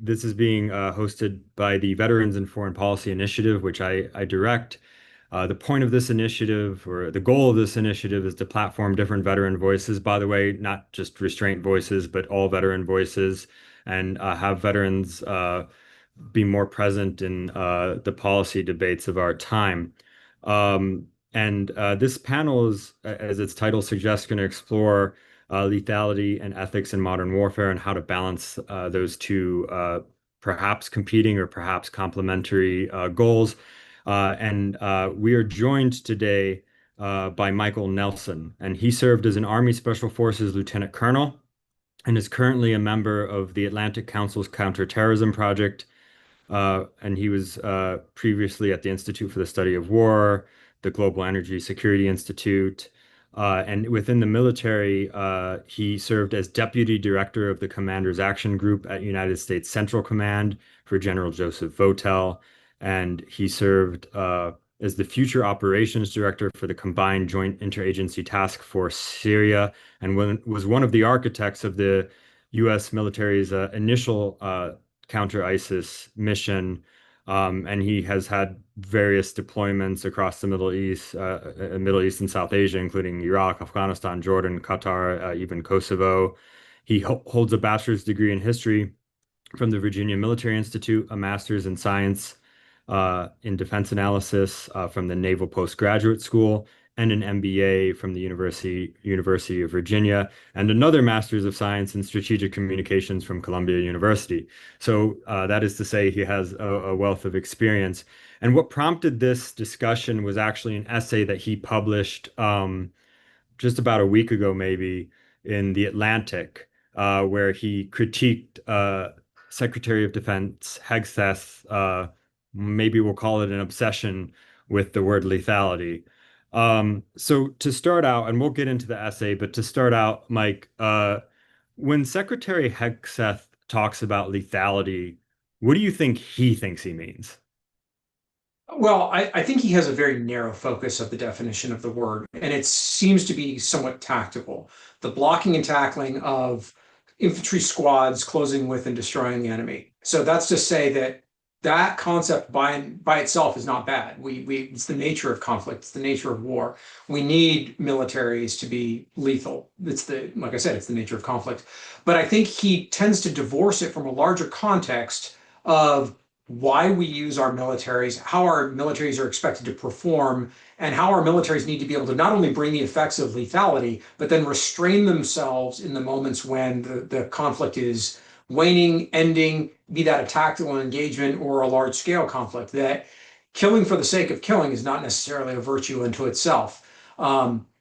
This is being hosted by the Veterans and Foreign Policy Initiative, which I direct. The point of this initiative, or the goal of this initiative, is to platform different veteran voices, by the way, not just restraint voices, but all veteran voices, and have veterans be more present in the policy debates of our time. And this panel is, as its title suggests, going to explore lethality and ethics in modern warfare and how to balance those two perhaps competing or perhaps complementary goals. And we are joined today by Michael Nelson, and he served as an Army Special Forces Lieutenant Colonel and is currently a member of the Atlantic Council's Counterterrorism Project. And he was previously at the Institute for the Study of War, the Global Energy Security Institute, and within the military, he served as Deputy Director of the Commander's Action Group at United States Central Command for General Joseph Votel, and he served as the Future Operations Director for the Combined Joint Interagency Task Force Syria, and was one of the architects of the U.S. military's initial counter-ISIS mission, and he has had various deployments across the Middle East, and South Asia, including Iraq, Afghanistan, Jordan, Qatar, even Kosovo. He holds a bachelor's degree in history from the Virginia Military Institute, a master's in science in defense analysis from the Naval Postgraduate School, and an MBA from the University of Virginia, and another Master's of Science in Strategic Communications from Columbia University. So that is to say, he has a wealth of experience. And what prompted this discussion was actually an essay that he published just about a week ago, maybe, in The Atlantic, where he critiqued Secretary of Defense Hegseth, maybe we'll call it an obsession with the word lethality. So to start out, and we'll get into the essay, but to start out, Mike, when Secretary Hegseth talks about lethality, what do you think he thinks he means? Well, I think he has a very narrow focus of the definition of the word, and it seems to be somewhat tactical. The blocking and tackling of infantry squads closing with and destroying the enemy. So that's to say that that concept by itself is not bad. It's the nature of conflict, it's the nature of war. We need militaries to be lethal. Like I said, it's the nature of conflict. But I think he tends to divorce it from a larger context of why we use our militaries, how our militaries are expected to perform, and how our militaries need to be able to not only bring the effects of lethality, but then restrain themselves in the moments when the conflict is waning, ending, be that a tactical engagement or a large scale conflict. That killing for the sake of killing is not necessarily a virtue unto itself.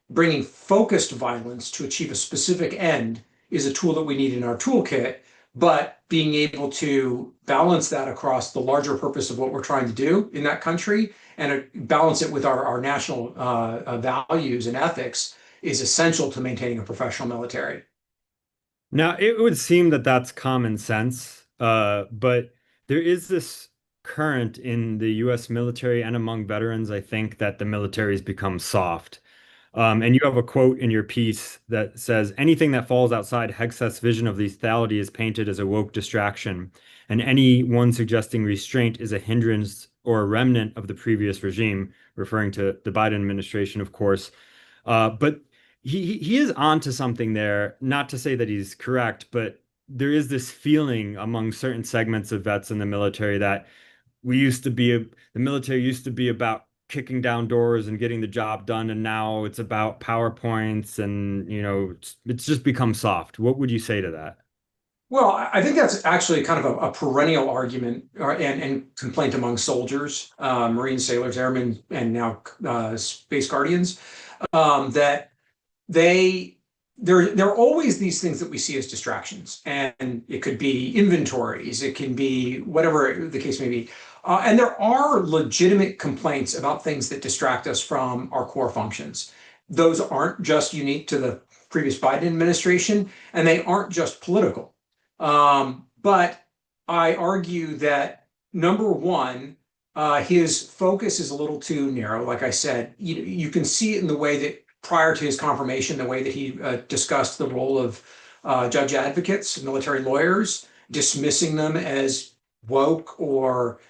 Bringing focused violence to achieve a specific end is a tool that we need in our toolkit, but being able to balance that across the larger purpose of what we're trying to do in that country and balance it with our national values and ethics is essential to maintaining a professional military. Now, it would seem that that's common sense, but there is this current in the US military and among veterans, I think, that the military has become soft. And you have a quote in your piece that says, anything that falls outside Hegseth's vision of lethality is painted as a woke distraction, and anyone suggesting restraint is a hindrance or a remnant of the previous regime, referring to the Biden administration, of course. But he is onto something there, not to say that he's correct, but there is this feeling among certain segments of vets in the military that the military used to be about kicking down doors and getting the job done, and now it's about PowerPoints and, it's just become soft. What would you say to that? Well, I think that's actually kind of a perennial argument and complaint among soldiers, Marine sailors, airmen, and now Space Guardians, that they there are always these things that we see as distractions, and it could be inventories, it can be whatever the case may be. And there are legitimate complaints about things that distract us from our core functions. Those aren't just unique to the previous Biden administration, and they aren't just political. But I argue that number one, his focus is a little too narrow. Like I said, you can see it in the way that prior to his confirmation, the way that he discussed the role of judge advocates, military lawyers, dismissing them as woke or,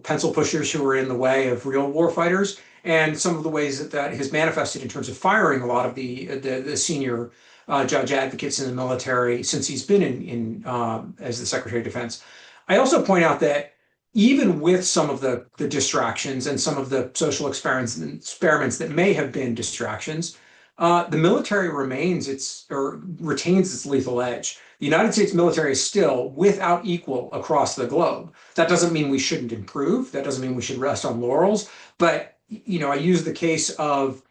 pencil pushers who are in the way of real war fighters, and some of the ways that has manifested in terms of firing a lot of the senior judge advocates in the military since he's been in as the Secretary of Defense. I also point out that even with some of the distractions and some of the social experiments that may have been distractions, the military retains its lethal edge. The United States military is still without equal across the globe. That doesn't mean we shouldn't improve. That doesn't mean we should rest on laurels. But I use the case of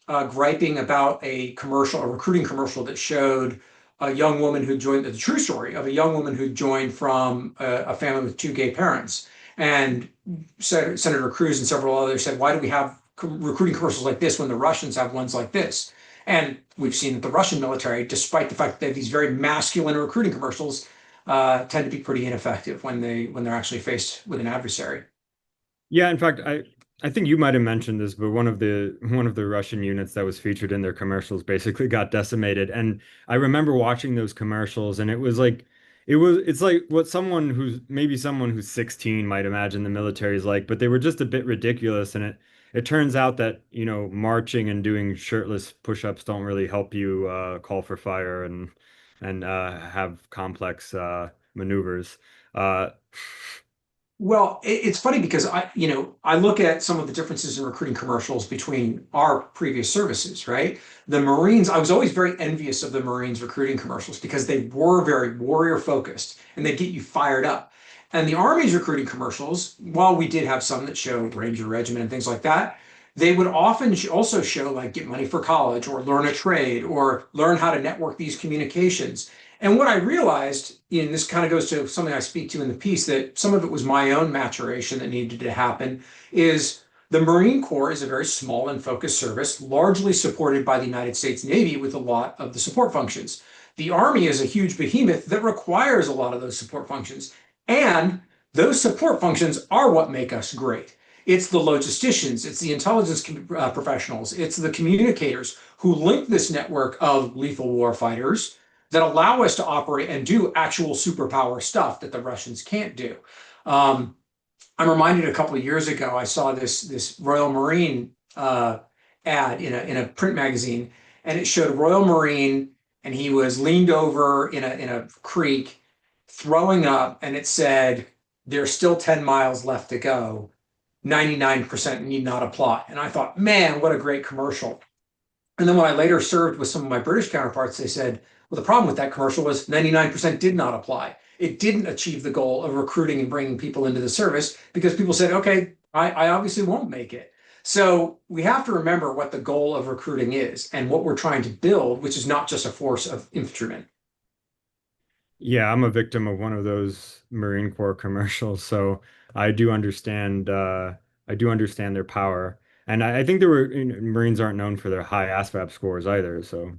griping about a recruiting commercial that showed a young woman who joined, the true story of a young woman who joined from a family with two gay parents. And Senator Cruz and several others said, why do we have recruiting commercials like this when the Russians have ones like this? And we've seen that the Russian military, despite the fact that they have these very masculine recruiting commercials, tend to be pretty ineffective when they're actually faced with an adversary. Yeah, in fact, I think you might have mentioned this, but one of the Russian units that was featured in their commercials basically got decimated. And I remember watching those commercials, and it's like what someone who's 16 might imagine the military is like, but they were just a bit ridiculous. And it turns out that, marching and doing shirtless push-ups don't really help you call for fire and have complex maneuvers. Uh, Well, it's funny because I look at some of the differences in recruiting commercials between our previous services, right? The Marines, I was always very envious of the Marines recruiting commercials because they were very warrior focused and they get you fired up. And the Army's recruiting commercials, while we did have some that showed Ranger Regiment and things like that, they would often also show like get money for college or learn a trade or learn how to network these communications. And what I realized, and this kind of goes to something I speak to in the piece, that some of it was my own maturation that needed to happen, is the Marine Corps is a very small and focused service, largely supported by the United States Navy with a lot of the support functions. The Army is a huge behemoth that requires a lot of those support functions. And those support functions are what make us great. It's the logisticians, it's the intelligence professionals, it's the communicators who link this network of lethal war fighters that allow us to operate and do actual superpower stuff that the Russians can't do. Um, I'm reminded a couple of years ago, I saw this Royal Marine ad in a print magazine, and it showed a Royal Marine, and he was leaned over in a creek, throwing up, and it said, "There's still 10 miles left to go. 99% need not apply." And I thought, man, what a great commercial. And then when I later served with some of my British counterparts, they said, well, the problem with that commercial was 99% did not apply. It didn't achieve the goal of recruiting and bringing people into the service because people said, okay, I obviously won't make it. So we have to remember what the goal of recruiting is and what we're trying to build, which is not just a force of infantrymen. Yeah, I'm a victim of one of those Marine Corps commercials, so I do understand their power. And I think Marines aren't known for their high ASVAB scores either. So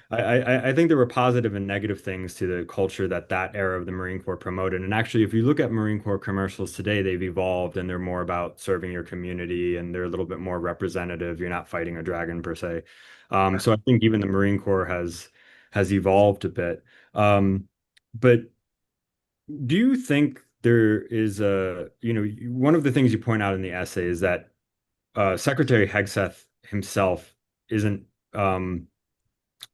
I think there were positive and negative things to the culture that era of the Marine Corps promoted. And actually, if you look at Marine Corps commercials today, they've evolved and they're more about serving your community and they're a little bit more representative. You're not fighting a dragon per se. So I think even the Marine Corps has evolved a bit. But do you think there is one of the things you point out in the essay is that Secretary Hegseth himself isn't um,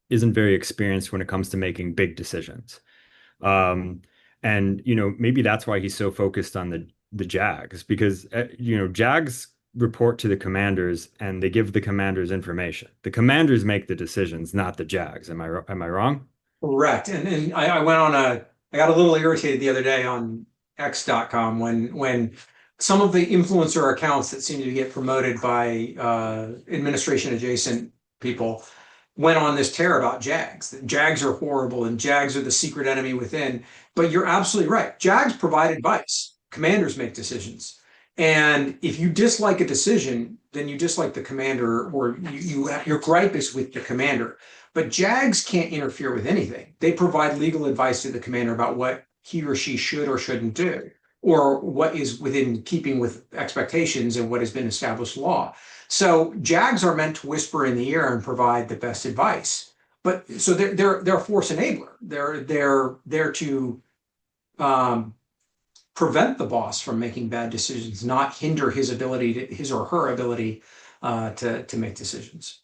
isn't very experienced when it comes to making big decisions. Um, and maybe that's why he's so focused on the JAGs because JAGs report to the commanders and they give the commanders information. The commanders make the decisions, not the JAGs. Am I wrong? Correct. And I got a little irritated the other day on X.com when some of the influencer accounts that seem to get promoted by administration adjacent people went on this tear about JAGs. That JAGs are horrible and JAGs are the secret enemy within. But you're absolutely right. JAGs provide advice. Commanders make decisions. And if you dislike a decision, then you dislike the commander, or your gripe is with the commander. But JAGs can't interfere with anything. They provide legal advice to the commander about what he or she should or shouldn't do, or what is within keeping with expectations and what has been established law. So JAGs are meant to whisper in the ear and provide the best advice. But so they're a force enabler. They're there to um, prevent the boss from making bad decisions, not hinder his or her ability to make decisions.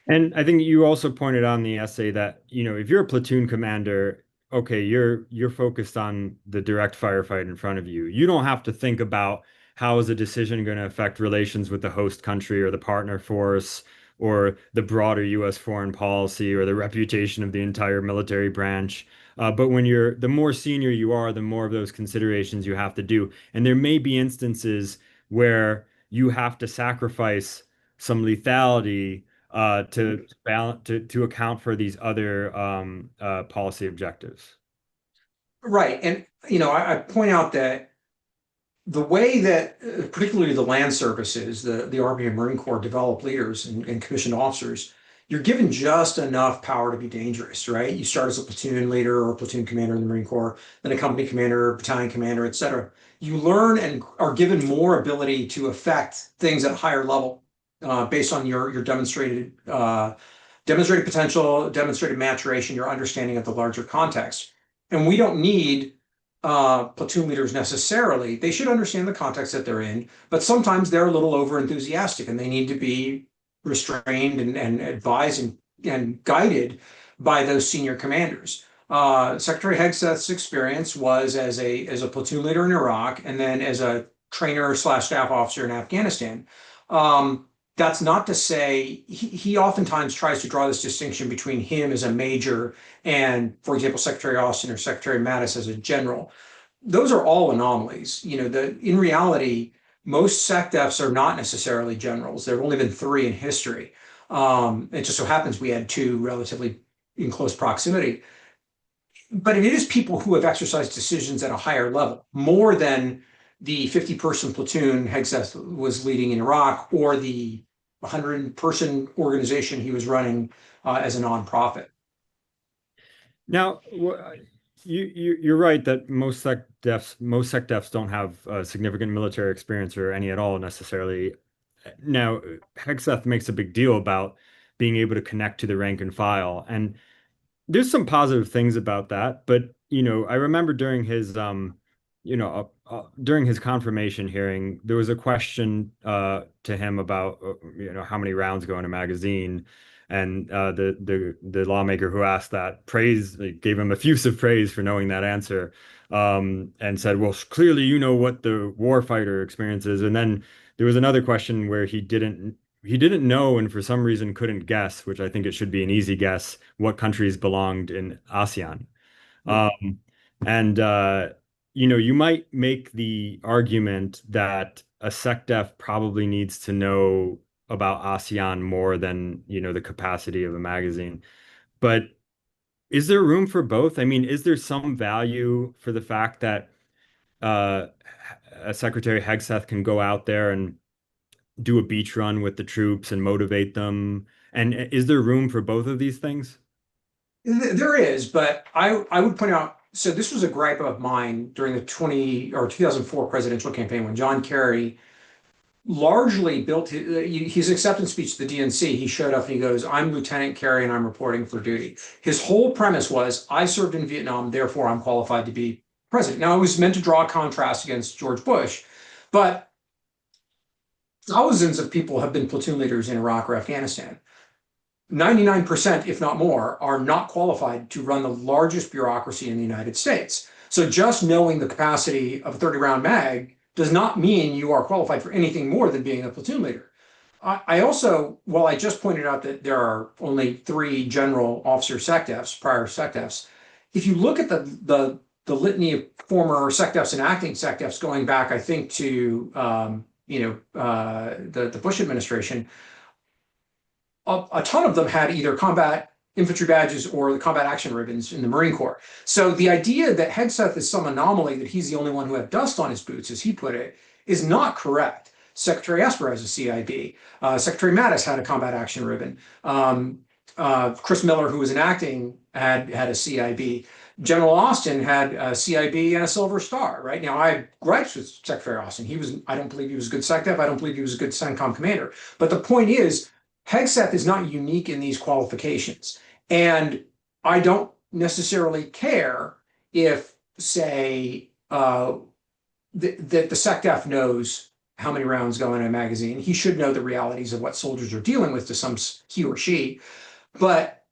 And I think you also pointed out in the essay that, if you're a platoon commander, okay, you're focused on the direct firefight in front of you. You don't have to think about how is a decision going to affect relations with the host country or the partner force or the broader US foreign policy or the reputation of the entire military branch. But the more senior you are, the more of those considerations you have to do. And there may be instances where you have to sacrifice some lethality to balance to account for these other policy objectives. Right. And, I point out that the way that, particularly the land services, the Army and Marine Corps develop leaders and commissioned officers, you're given just enough power to be dangerous, right? You start as a platoon leader or a platoon commander in the Marine Corps, then a company commander, battalion commander, et cetera. You learn and are given more ability to affect things at a higher level based on your demonstrated potential, demonstrated maturation, your understanding of the larger context. And we don't need platoon leaders necessarily. They should understand the context that they're in, but sometimes they're a little over enthusiastic and they need to be restrained and advised and guided by those senior commanders. Secretary Hegseth's experience was as a platoon leader in Iraq and then as a trainer slash staff officer in Afghanistan. That's not to say he oftentimes tries to draw this distinction between him as a major and, for example, Secretary Austin or Secretary Mattis as a general. Those are all anomalies. In reality, most SecDefs are not necessarily generals. There have only been three in history. It just so happens we had two relatively in close proximity. But it is people who have exercised decisions at a higher level, more than the 50-person platoon Hegseth was leading in Iraq or the 100-person organization he was running as a nonprofit. Now, you're right that most SecDefs don't have significant military experience or any at all necessarily. Now, Hegseth makes a big deal about being able to connect to the rank and file, and there's some positive things about that, but I remember during his confirmation hearing, there was a question to him about how many rounds go in a magazine, and the lawmaker who asked that gave him effusive praise for knowing that answer, and said, "Well, clearly you know what the warfighter experience is." And then there was another question where he didn't know and for some reason couldn't guess, which I think it should be an easy guess, what countries belonged in ASEAN. Um, and you might make the argument that a SecDef probably needs to know about ASEAN more than, the capacity of a magazine. But is there room for both? I mean, is there some value for the fact that uh, Secretary Hegseth can go out there and do a beach run with the troops and motivate them? And is there room for both of these things? There is, but I would point out, so this was a gripe of mine during the 2004 presidential campaign when John Kerry largely built his acceptance speech to the DNC. He showed up and he goes, "I'm Lieutenant Kerry and I'm reporting for duty." His whole premise was, "I served in Vietnam, therefore I'm qualified to be president." Now, it was meant to draw a contrast against George Bush, but thousands of people have been platoon leaders in Iraq or Afghanistan. 99%, if not more, are not qualified to run the largest bureaucracy in the United States. So just knowing the capacity of a 30-round mag does not mean you are qualified for anything more than being a platoon leader. I also, while I just pointed out that there are only three general officer SecDefs, prior SecDefs, if you look at the litany of former SecDefs and acting SecDefs going back, I think, to the Bush administration, a ton of them had either combat infantry badges or the combat action ribbons in the Marine Corps. So the idea that Hegseth is some anomaly, that he's the only one who had dust on his boots, as he put it, is not correct. Secretary Esper has a CIB. Secretary Mattis had a combat action ribbon. Chris Miller, who was enacting, had a CIB. General Austin had a CIB and a Silver Star. Right now, I gripes with Secretary Austin. I don't believe he was a good SecDef. I don't believe he was a good CENTCOM commander. But the point is, Hegseth is not unique in these qualifications. And I don't necessarily care if say that the SecDef knows how many rounds go in a magazine. He should know the realities of what soldiers are dealing with to some he or she. But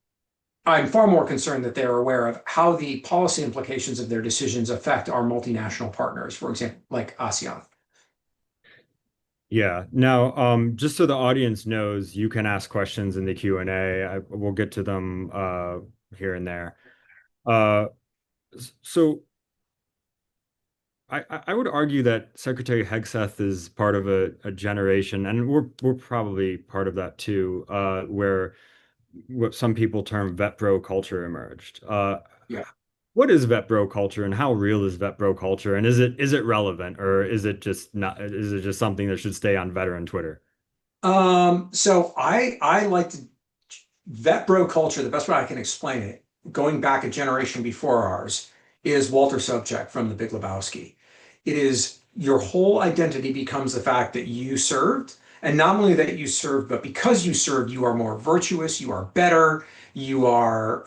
I'm far more concerned that they're aware of how the policy implications of their decisions affect our multinational partners, for example, like ASEAN. Yeah. Now, just so the audience knows, you can ask questions in the Q&A. We'll get to them here and there. Uh, so I would argue that Secretary Hegseth is part of a generation, and we're probably part of that too, where what some people term vet bro culture emerged. Yeah. What is vet bro culture, and how real is vet bro culture, and is it relevant, or is it just not? Is it just something that should stay on veteran Twitter? So I like to vet bro culture. The best way I can explain it, going back a generation before ours, is Walter Sobchak from The Big Lebowski. It is your whole identity becomes the fact that you served, and not only that you served, but because you served, you are more virtuous, you are better, you are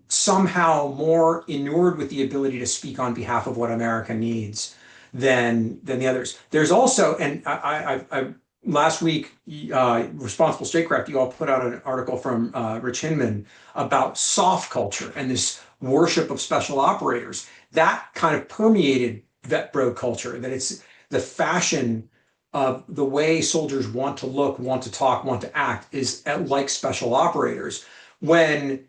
somehow more inured with the ability to speak on behalf of what America needs than the others. There's also, and I last week, Responsible Statecraft, you all put out an article from Rich Hinman about soft culture and this worship of special operators. That kind of permeated vet bro culture, that it's the fashion of the way soldiers want to look, want to talk, want to act is like special operators, when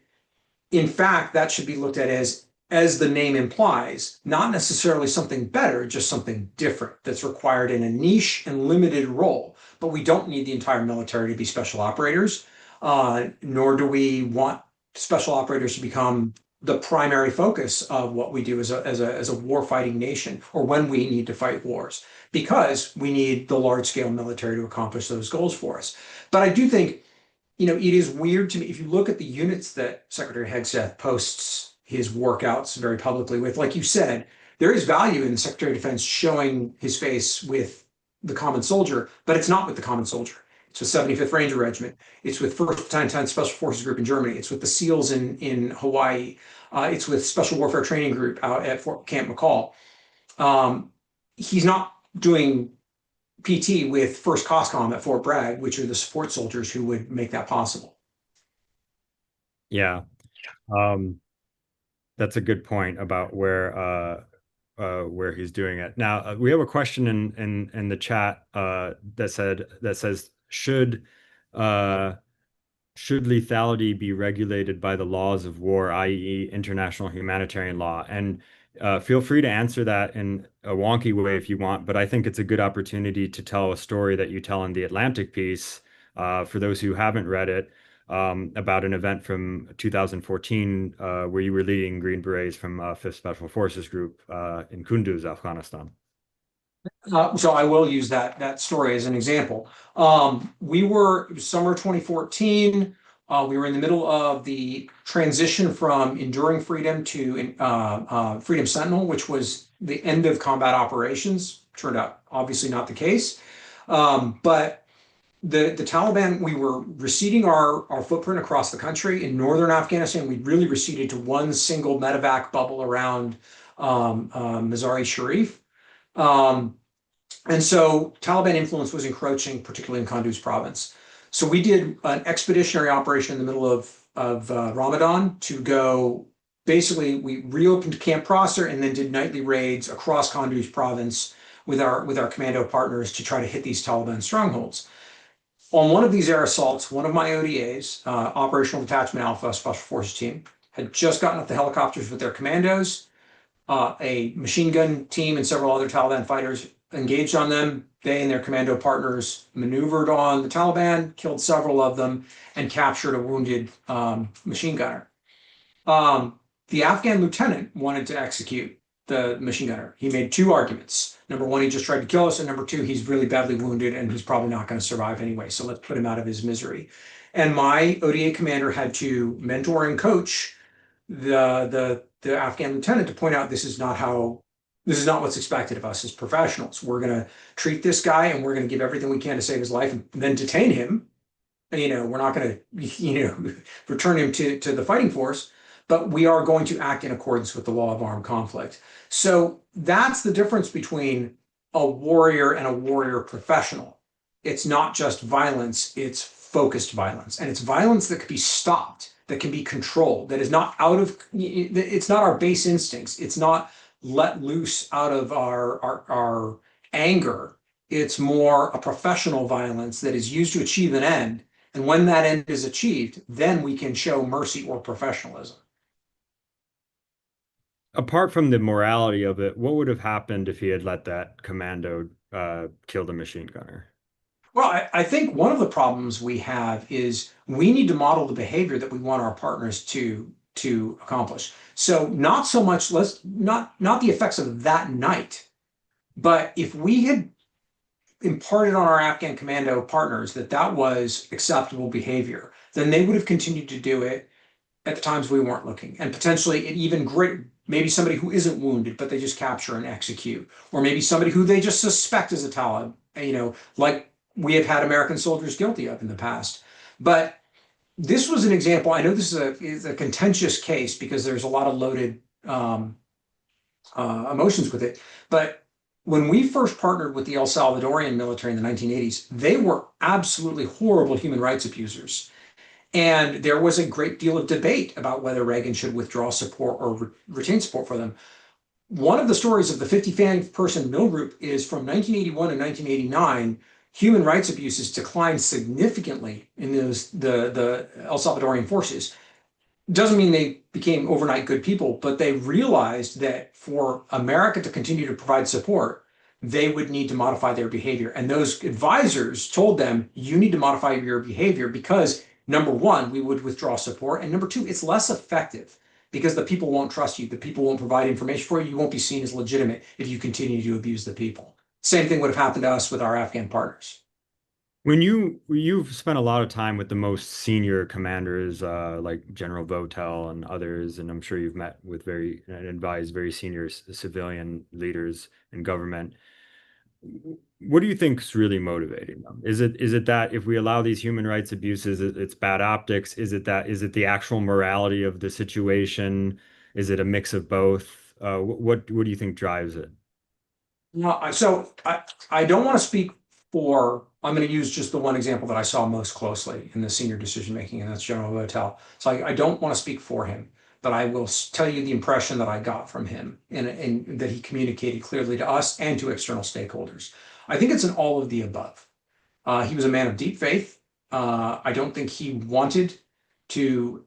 in fact that should be looked at as the name implies, not necessarily something better, just something different that's required in a niche and limited role. But we don't need the entire military to be special operators, nor do we want special operators to become the primary focus of what we do as a war-fighting nation, or when we need to fight wars, because we need the large-scale military to accomplish those goals for us. But I do think, it is weird to me, if you look at the units that Secretary Hegseth posts his workouts very publicly with, like you said, there is value in the Secretary of Defense showing his face with the common soldier, but it's not with the common soldier. It's with 75th Ranger Regiment. It's with 1st Battalion 10th Special Forces Group in Germany. It's with the SEALs in Hawaii. It's with Special Warfare Training Group out at Camp McCall. He's not doing PT with 1st COSCOM at Fort Bragg, which are the support soldiers who would make that possible. Yeah. That's a good point about where he's doing it. Now, we have a question in the chat that says should lethality be regulated by the laws of war, i.e., international humanitarian law? And feel free to answer that in a wonky way if you want, but I think it's a good opportunity to tell a story that you tell in the Atlantic piece, for those who haven't read it, about an event from 2014 where you were leading Green Berets from 5th Special Forces Group in Kunduz, Afghanistan. So I will use that story as an example. It was summer 2014. We were in the middle of the transition from Enduring Freedom to Freedom Sentinel, which was the end of combat operations. Turned out obviously not the case. But the Taliban, we were receding our footprint across the country. In northern Afghanistan, we really receded to one single medevac bubble around Mazar-e Sharif. And so Taliban influence was encroaching, particularly in Kunduz province. So we did an expeditionary operation in the middle of Ramadan to go. Basically, we reopened Camp Prosser and then did nightly raids across Kunduz province with our commando partners to try to hit these Taliban strongholds. On one of these air assaults, one of my ODAs, Operational Detachment Alpha Special Forces Team, had just gotten up the helicopters with their commandos. A machine gun team and several other Taliban fighters engaged on them. They and their commando partners maneuvered on the Taliban, killed several of them, and captured a wounded machine gunner. The Afghan lieutenant wanted to execute the machine gunner. He made two arguments. Number one, he just tried to kill us, and number two, he's really badly wounded and he's probably not going to survive anyway, so let's put him out of his misery. And my ODA commander had to mentor and coach the Afghan lieutenant to point out this is not what's expected of us as professionals. We're going to treat this guy and we're going to give everything we can to save his life and then detain him. We're not going to, return him to the fighting force. but we are going to act in accordance with the law of armed conflict. So that's the difference between a warrior and a warrior professional. It's not just violence, it's focused violence. And it's violence that can be stopped, that can be controlled, that is not out of, it's not our base instincts. It's not let loose out of our anger. It's more a professional violence that is used to achieve an end. And when that end is achieved, then we can show mercy or professionalism. Apart from the morality of it, what would have happened if he had let that commando kill the machine gunner? Well, I think one of the problems we have is we need to model the behavior that we want our partners to accomplish. So not so much let's not the effects of that night, but if we had imparted on our Afghan commando partners that that was acceptable behavior, then they would have continued to do it at the times we weren't looking, and potentially it even great. Maybe somebody who isn't wounded, but they just capture and execute, or maybe somebody who they just suspect is a Talib, like we have had American soldiers guilty of in the past. But this was an example. I know this is a contentious case because there's a lot of loaded emotions with it. But when we first partnered with the El Salvadorian military in the 1980s, they were absolutely horrible human rights abusers. And there was a great deal of debate about whether Reagan should withdraw support or retain support for them. One of the stories of the 55-person mill group is from 1981 and 1989. Human rights abuses declined significantly in the El Salvadorian forces. Doesn't mean they became overnight good people, but they realized that for America to continue to provide support, they would need to modify their behavior. And those advisors told them, you need to modify your behavior because number one, we would withdraw support. And number two, it's less effective because the people won't trust you. The people won't provide information for you. You won't be seen as legitimate if you continue to abuse the people. Same thing would have happened to us with our Afghan partners. When you've spent a lot of time with the most senior commanders, like General Votel and others, and I'm sure you've met with very and advised very senior civilian leaders in government. What do you think is really motivating them? Is it that if we allow these human rights abuses, it's bad optics? Is it the actual morality of the situation? Is it a mix of both? What do you think drives it? So I don't want to speak for, I'm going to use just the one example that I saw most closely in the senior decision making, and that's General Votel. So I don't want to speak for him, but I will tell you the impression that I got from him and that he communicated clearly to us and to external stakeholders. I think it's an all of the above. He was a man of deep faith. I don't think he wanted to,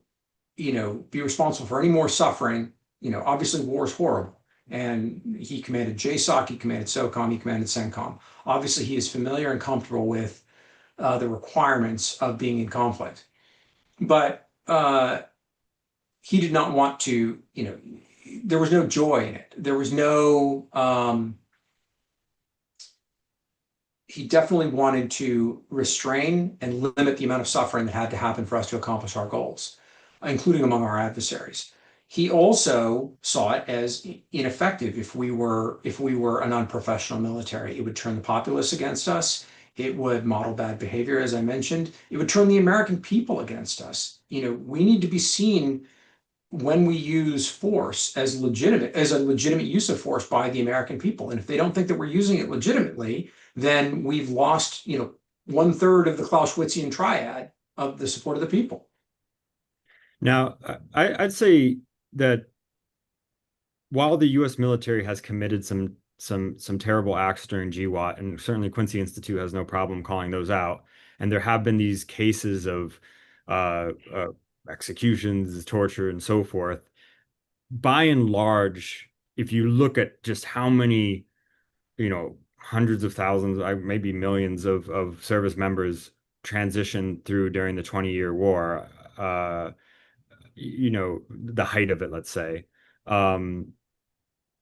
be responsible for any more suffering. Obviously war is horrible. And he commanded JSOC, he commanded SOCOM, he commanded CENTCOM. Obviously, he is familiar and comfortable with the requirements of being in conflict. But he did not want to, there was no joy in it. There was no, he definitely wanted to restrain and limit the amount of suffering that had to happen for us to accomplish our goals, including among our adversaries. He also saw it as ineffective if we were an unprofessional military. It would turn the populace against us. It would model bad behavior, as I mentioned. It would turn the American people against us. We need to be seen when we use force as a legitimate use of force by the American people. And if they don't think that we're using it legitimately, then we've lost, 1/3 of the Clausewitzian triad of the support of the people. Now, I'd say that while the U.S. military has committed some terrible acts during GWOT, and certainly Quincy Institute has no problem calling those out, and there have been these cases of uh, uh, executions, torture, and so forth. By and large, if you look at just how many, hundreds of thousands, maybe millions of service members transitioned through during the 20-year war, the height of it, let's say. Um,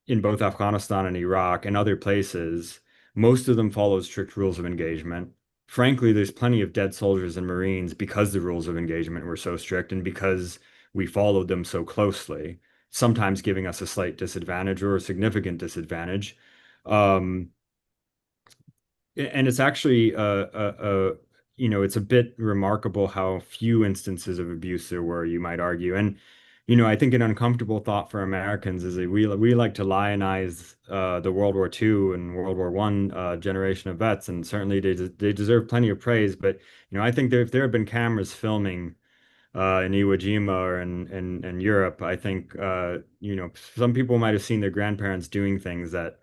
in both Afghanistan and Iraq and other places, most of them follow strict rules of engagement. Frankly, there's plenty of dead soldiers and Marines because the rules of engagement were so strict and because we followed them so closely, sometimes giving us a slight disadvantage or a significant disadvantage. Um, and it's actually it's a bit remarkable how few instances of abuse there were, you might argue. And I think an uncomfortable thought for Americans is that we like to lionize the World War II and World War One generation of vets, and certainly they deserve plenty of praise. But I think if there had been cameras filming in Iwo Jima or in Europe, I think some people might have seen their grandparents doing things that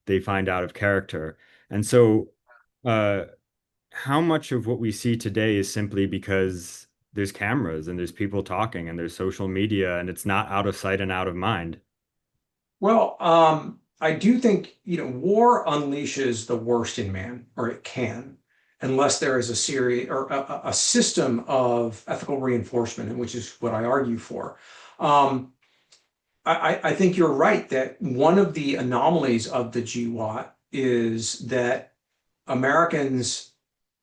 they find out of character. And so, uh, how much of what we see today is simply because there's cameras and there's people talking and there's social media and it's not out of sight and out of mind? Well, I do think, war unleashes the worst in man, or it can, unless there is a series or a system of ethical reinforcement, and which is what I argue for. Um, I think you're right that one of the anomalies of the GWAT is that Americans,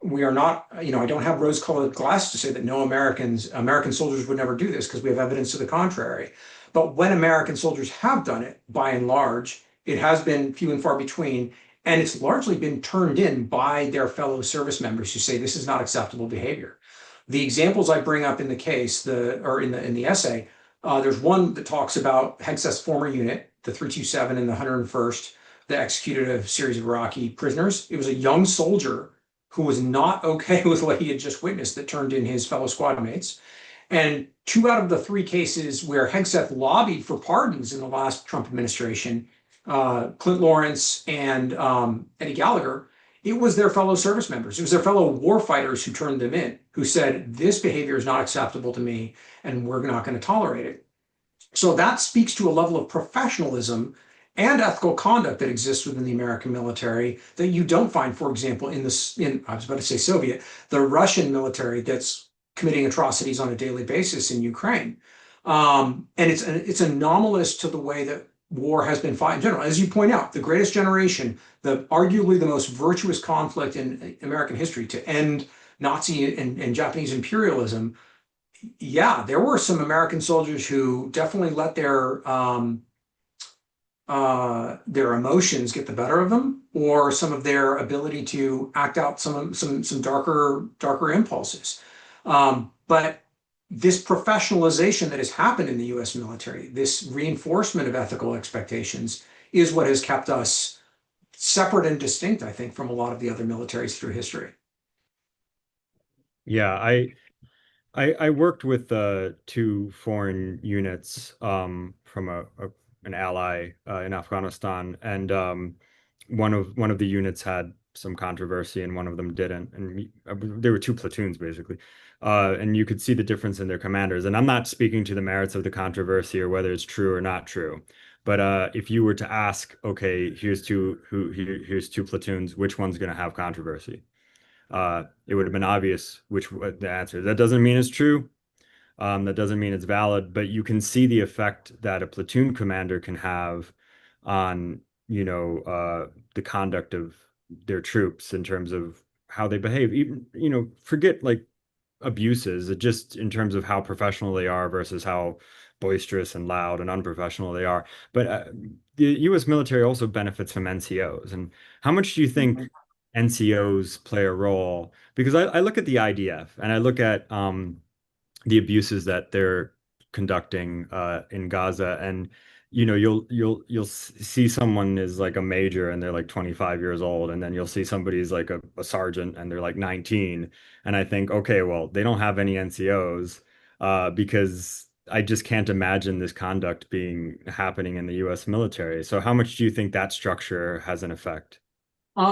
we are not, I don't have rose-colored glasses to say that no American soldiers would never do this because we have evidence to the contrary. But when American soldiers have done it, by and large, it has been few and far between, and it's largely been turned in by their fellow service members who say this is not acceptable behavior. The examples I bring up in the case, or in the essay, there's one that talks about Hegseth's former unit, the 327 and the 101st, that executed a series of Iraqi prisoners. It was a young soldier who was not okay with what he had just witnessed that turned in his fellow squad mates. And two out of the three cases where Hegseth lobbied for pardons in the last Trump administration, Clint Lawrence and Eddie Gallagher, it was their fellow service members. It was their fellow warfighters who turned them in, who said, this behavior is not acceptable to me, and we're not going to tolerate it. So that speaks to a level of professionalism and ethical conduct that exists within the American military that you don't find, for example, I was about to say Soviet, the Russian military that's committing atrocities on a daily basis in Ukraine. And it's anomalous to the way that war has been fought in general. As you point out, the greatest generation, arguably the most virtuous conflict in American history to end Nazi and Japanese imperialism. Yeah, there were some American soldiers who definitely let their emotions get the better of them, or some of their ability to act out some darker impulses. But this professionalization that has happened in the U.S. military, this reinforcement of ethical expectations, is what has kept us separate and distinct, I think, from a lot of the other militaries through history. Yeah, I worked with two foreign units from an ally in Afghanistan, and one of the units had some controversy, and one of them didn't. And there were two platoons basically, and you could see the difference in their commanders. And I'm not speaking to the merits of the controversy or whether it's true or not true, but if you were to ask, okay, here's two platoons, which one's going to have controversy? It would have been obvious which the answer. That doesn't mean it's true. That doesn't mean it's valid, but you can see the effect that a platoon commander can have on, the conduct of their troops in terms of how they behave. Even, forget like abuses, just in terms of how professional they are versus how boisterous and loud and unprofessional they are. But the U.S. military also benefits from NCOs. And how much do you think NCOs play a role? Because I look at the IDF and I look at the abuses that they're conducting in Gaza, and you'll see someone is like a major and they're like 25 years old, and then you'll see somebody's like a sergeant and they're like 19, and I think, okay, well, they don't have any NCOs because I just can't imagine this conduct being happening in the U.S. military. So how much do you think that structure has an effect?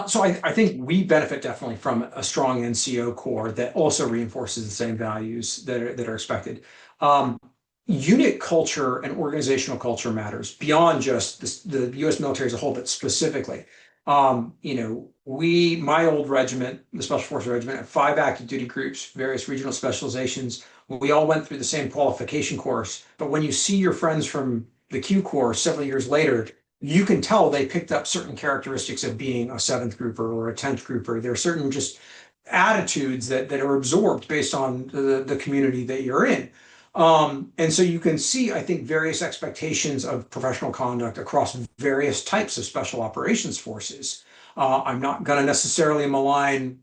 So I think we benefit definitely from a strong NCO core that also reinforces the same values that are expected. Um, Unit culture and organizational culture matters beyond just the U.S. military as a whole, but specifically, my old regiment, the Special Forces Regiment, had 5 active duty groups, various regional specializations. We all went through the same qualification course, but when you see your friends from the Q Corps several years later, you can tell they picked up certain characteristics of being a seventh grouper or a 10th grouper. There are certain just attitudes that are absorbed based on the community that you're in. And so you can see, I think, various expectations of professional conduct across various types of special operations forces. I'm not going to necessarily malign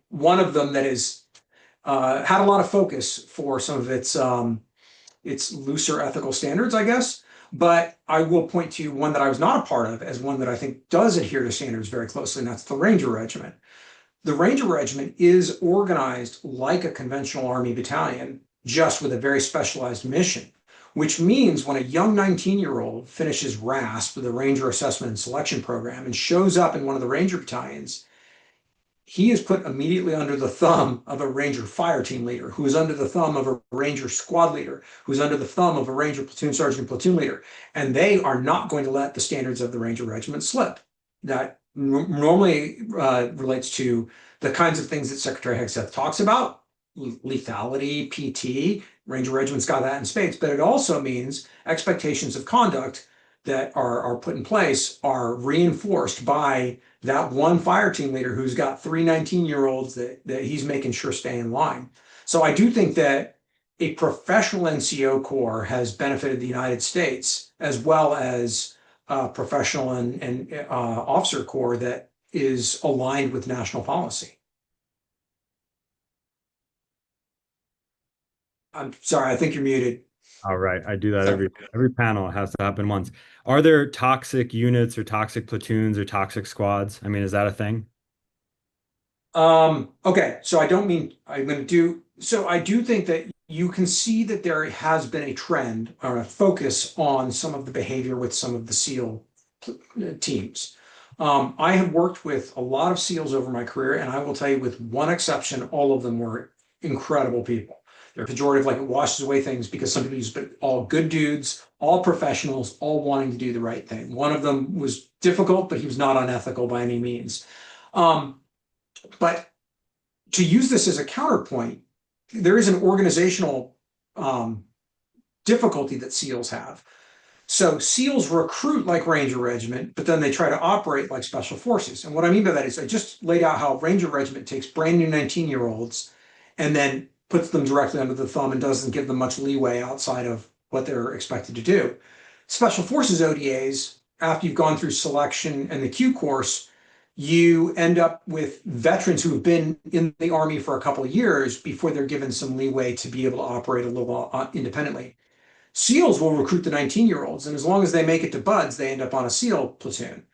one of them that is had a lot of focus for some of its its looser ethical standards, I guess. But I will point to one that I was not a part of as one that I think does adhere to standards very closely, and that's the Ranger Regiment. The Ranger Regiment is organized like a conventional Army battalion, just with a very specialized mission, which means when a young 19-year-old finishes RASP, the Ranger Assessment and Selection Program, and shows up in one of the Ranger battalions, he is put immediately under the thumb of a Ranger fire team leader, who is under the thumb of a Ranger squad leader, who's under the thumb of a Ranger platoon sergeant and platoon leader. And they are not going to let the standards of the Ranger Regiment slip. That normally relates to the kinds of things that Secretary Hegseth talks about, lethality, PT. Ranger Regiment's got that in spades, but it also means expectations of conduct that are put in place are reinforced by that one fire team leader who's got three 19-year-olds that he's making sure stay in line. So I do think that a professional NCO Corps has benefited the United States, as well as a professional and officer corps that is aligned with national policy. I'm sorry, I think you're muted. All right, I do that Sorry. every panel. It has to happen once. Are there toxic units or toxic platoons or toxic squads? I mean, is that a thing? Okay, so I don't mean I'm going to do, so I do think that you can see that there has been a trend or a focus on some of the behavior with some of the SEAL teams. I have worked with a lot of SEALs over my career, and I will tell you, with one exception, all of them were incredible people. They're pejorative, like it washes away things, because some people use, but all good dudes, all professionals, all wanting to do the right thing. One of them was difficult, but he was not unethical by any means. But to use this as a counterpoint, there is an organizational difficulty that SEALs have. So SEALs recruit like Ranger Regiment, but then they try to operate like Special Forces. And what I mean by that is I just laid out how Ranger Regiment takes brand new 19-year-olds and then puts them directly under the thumb and doesn't give them much leeway outside of what they're expected to do. Special Forces ODAs, after you've gone through selection and the Q course, you end up with veterans who have been in the Army for a couple of years before they're given some leeway to be able to operate a little independently. SEALs will recruit the 19-year-olds, and as long as they make it to BUDS, they end up on a SEAL platoon.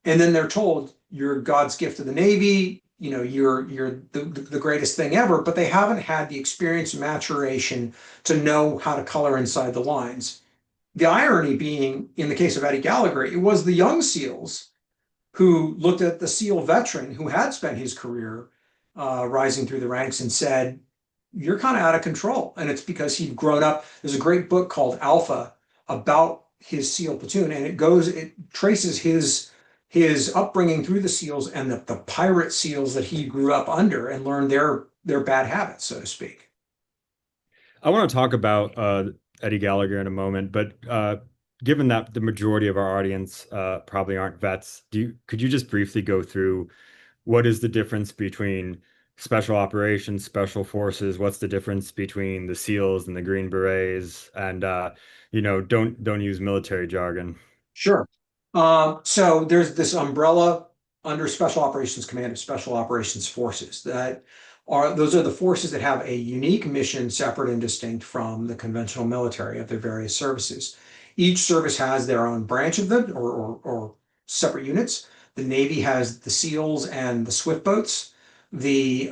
And then they're told, you're God's gift to the Navy, you're the greatest thing ever, but they haven't had the experience and maturation to know how to color inside the lines. The irony being, in the case of Eddie Gallagher, it was the young SEALs who looked at the SEAL veteran who had spent his career rising through the ranks and said, you're kind of out of control. And it's because he'd grown up. There's a great book called Alpha about his SEAL platoon, and it traces his upbringing through the SEALs and the pirate SEALs that he grew up under and learned their bad habits, so to speak. I want to talk about Eddie Gallagher in a moment, but given that the majority of our audience probably aren't vets, could you just briefly go through what is the difference between special operations, special forces? What's the difference between the SEALs and the Green Berets? And don't use military jargon. Sure. So there's this umbrella under Special Operations Command of Special Operations Forces those are the forces that have a unique mission separate and distinct from the conventional military of their various services. Each service has their own branch of them or separate units. The Navy has the SEALs and the Swift boats. The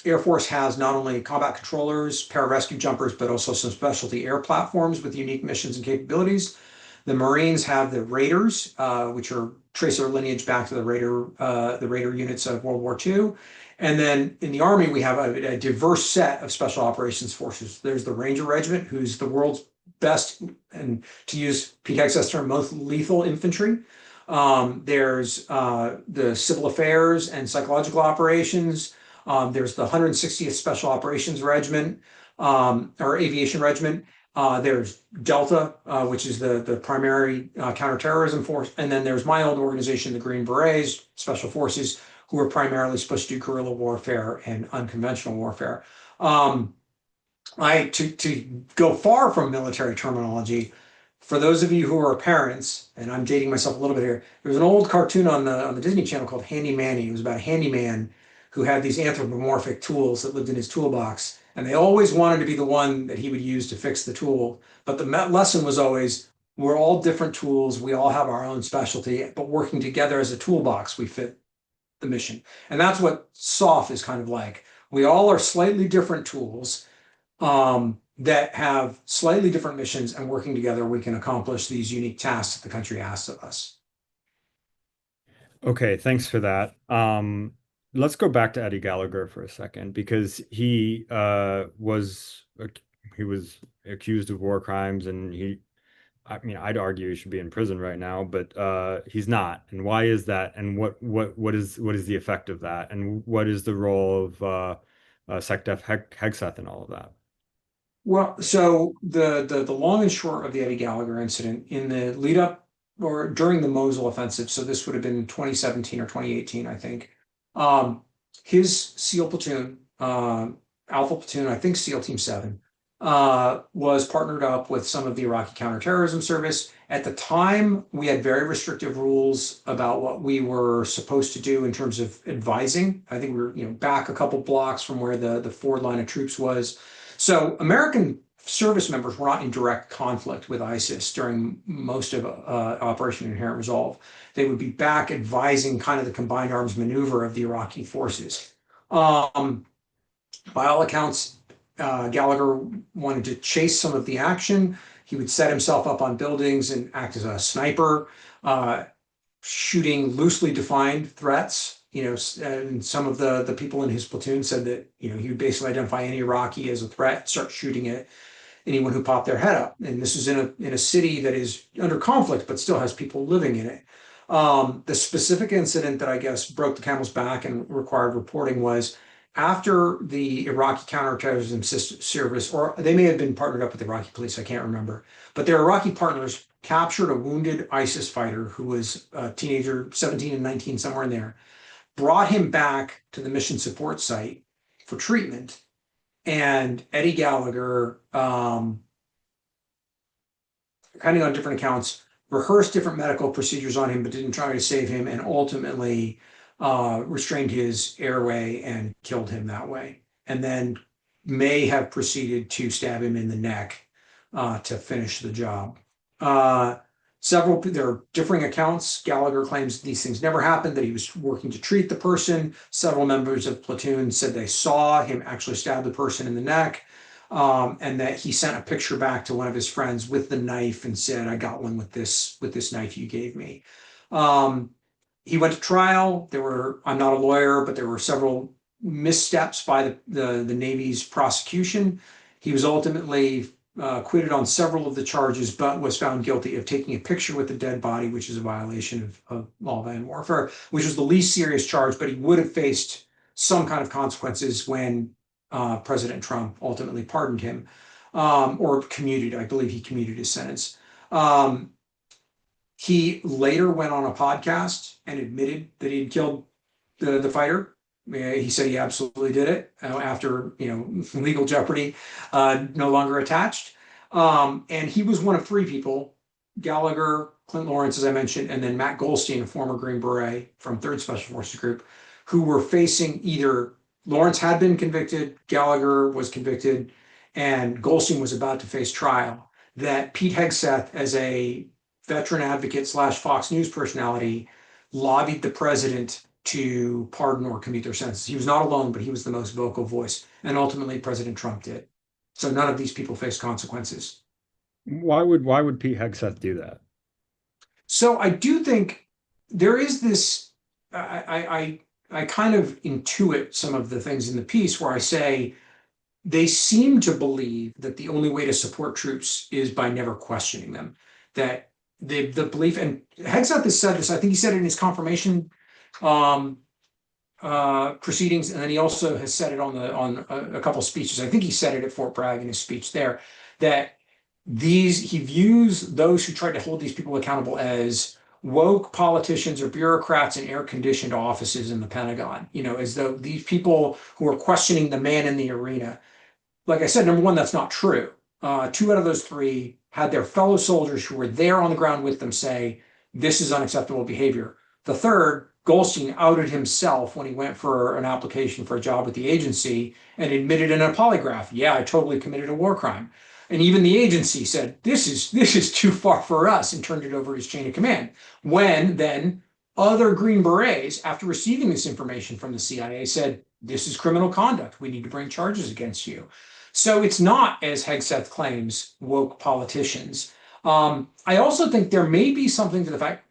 Air Force has not only combat controllers, pararescue jumpers, but also some specialty air platforms with unique missions and capabilities. The Marines have the Raiders, which trace their lineage back to the Raider units of World War II. And then in the Army, we have a diverse set of special operations forces. There's the Ranger Regiment, who's the world's best, and to use Pete Hegseth's term, most lethal infantry. There's the Civil Affairs and Psychological Operations. There's the 160th Special Operations Regiment, or Aviation Regiment. There's Delta, which is the primary counterterrorism force. And then there's my old organization, the Green Berets, Special Forces, who are primarily supposed to do guerrilla warfare and unconventional warfare. To go far from military terminology, for those of you who are parents, and I'm dating myself a little bit here, there was an old cartoon on the Disney Channel called Handy Manny. It was about a handyman who had these anthropomorphic tools that lived in his toolbox. And they always wanted to be the one that he would use to fix the tool. But the lesson was always, we're all different tools. We all have our own specialty, but working together as a toolbox, we fit the mission. And that's what SOF is kind of like. We all are slightly different tools that have slightly different missions, and working together, we can accomplish these unique tasks that the country asks of us. Okay, thanks for that. Let's go back to Eddie Gallagher for a second because he was accused of war crimes and I mean I'd argue he should be in prison right now, but he's not. And why is that? And what is the effect of that? And what is the role of SecDef Hegseth and all of that? Well, so the long and short of the Eddie Gallagher incident in the lead up or during the Mosul offensive, so this would have been 2017 or 2018, I think. Um, his SEAL platoon, Alpha platoon, I think SEAL Team 7, was partnered up with some of the Iraqi counterterrorism service. At the time, we had very restrictive rules about what we were supposed to do in terms of advising. I think we were, back a couple blocks from where the forward line of troops was. So American service members were not in direct conflict with ISIS during most of Operation Inherent Resolve. They would be back advising kind of the combined arms maneuver of the Iraqi forces. Um, by all accounts, Gallagher wanted to chase some of the action. He would set himself up on buildings and act as a sniper, shooting loosely defined threats. And some of the people in his platoon said that, he would basically identify any Iraqi as a threat, start shooting at anyone who popped their head up. And this is in a city that is under conflict, but still has people living in it. The specific incident that I guess broke the camel's back and required reporting was after the Iraqi counterterrorism service, or they may have been partnered up with the Iraqi police, I can't remember, but their Iraqi partners captured a wounded ISIS fighter who was a teenager, 17 and 19, somewhere in there, brought him back to the mission support site for treatment. And Eddie Gallagher, depending on different accounts, rehearsed different medical procedures on him, but didn't try to save him, and ultimately restrained his airway and killed him that way. And then may have proceeded to stab him in the neck to finish the job. There are differing accounts. Gallagher claims these things never happened, that he was working to treat the person. Several members of the platoon said they saw him actually stab the person in the neck, and that he sent a picture back to one of his friends with the knife and said, "I got one with this knife you gave me." He went to trial. I'm not a lawyer, but there were several missteps by the Navy's prosecution. He was ultimately acquitted on several of the charges, but was found guilty of taking a picture with the dead body, which is a violation of law of land warfare, which was the least serious charge, but he would have faced some kind of consequences when President Trump ultimately pardoned him, or commuted. I believe he commuted his sentence. He later went on a podcast and admitted that he had killed the fighter. He said he absolutely did it after, legal jeopardy no longer attached. And he was one of three people, Gallagher, Clint Lawrence, as I mentioned, and then Matt Goldstein, a former Green Beret from 3rd Special Forces Group, who were facing either Lawrence had been convicted, Gallagher was convicted, and Goldstein was about to face trial. That Pete Hegseth, as a veteran advocate / Fox News personality, lobbied the president to pardon or commute their sentences. He was not alone, but he was the most vocal voice. And ultimately, President Trump did. So none of these people face consequences. Why would Pete Hegseth do that? So I do think there is this, I kind of intuit some of the things in the piece where I say they seem to believe that the only way to support troops is by never questioning them. That the belief, and Hegseth has said this, I think he said it in his confirmation proceedings, and then he also has said it on a couple of speeches. I think he said it at Fort Bragg in his speech there, that he views those who try to hold these people accountable as woke politicians or bureaucrats in air-conditioned offices in the Pentagon, as though these people who are questioning the man in the arena. Like I said, number one, that's not true. 2 out of those 3 had their fellow soldiers who were there on the ground with them say, this is unacceptable behavior. The third, Goldstein outed himself when he went for an application for a job with the agency and admitted in a polygraph, yeah, I totally committed a war crime. And even the agency said, this is too far for us, and turned it over his chain of command. When then other Green Berets, after receiving this information from the CIA, said, this is criminal conduct. We need to bring charges against you. So it's not, as Hegseth claims, woke politicians. I also think there may be something to the fact